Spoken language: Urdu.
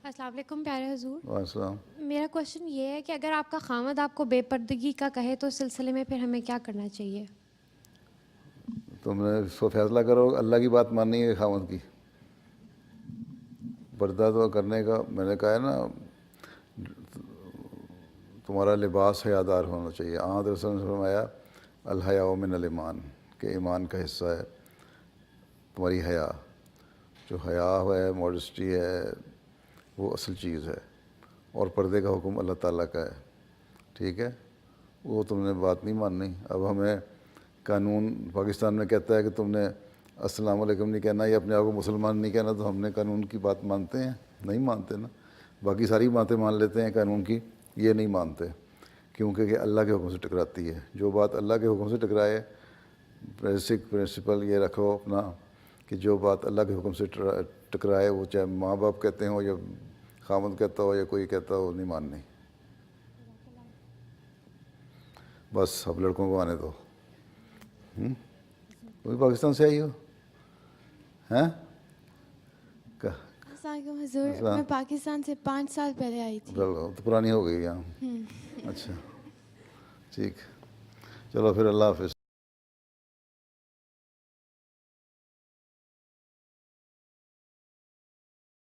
السلام علیکم پیارے حضور. وعلیکم السلام. میرا کوشچن یہ ہے کہ اگر آپ کا خامد آپ کو بے پردگی کا کہے تو اس سلسلے میں پھر ہمیں کیا کرنا چاہیے؟ تم نے اس کو فیصلہ کرو. اللہ کی بات ماننی ہے خامد کی. پردہ تو کرنے کا میں نے کہا ہے نا, تمہارا لباس حیادار ہونا چاہیے. آن رسول نے فرمایا الحیاء من الایمان, کہ ایمان کا حصہ ہے تمہاری حیا. جو حیا ہے, ماڈسٹی ہے, وہ اصل چیز ہے. اور پردے کا حکم اللہ تعالیٰ کا ہے. ٹھیک ہے, وہ تم نے بات نہیں ماننی. اب ہمیں قانون پاکستان میں کہتا ہے کہ تم نے السلام علیکم نہیں کہنا یا اپنے آپ کو مسلمان نہیں کہنا, تو ہم نے قانون کی بات مانتے ہیں؟ نہیں مانتے نا. باقی ساری باتیں مان لیتے ہیں قانون کی, یہ نہیں مانتے کیونکہ کہ اللہ کے حکم سے ٹکراتی ہے. جو بات اللہ کے حکم سے ٹکرائے, بیسک پرنسپل یہ رکھو اپنا کہ جو بات اللہ کے حکم سے ٹکرائے, وہ چاہے ماں باپ کہتے ہوں یا خامد کہتا ہو یا کوئی کہتا ہو, نہیں ماننی. بس اب لڑکوں کو آنے دو. کوئی پاکستان سے آئی ہو ہیں؟ السلام علیکم حضور. میں پاکستان سے 5 سال پہلے آئی تھی. چلو تو پرانی ہو گئی یہاں. اچھا ٹھیک, چلو پھر اللہ حافظ.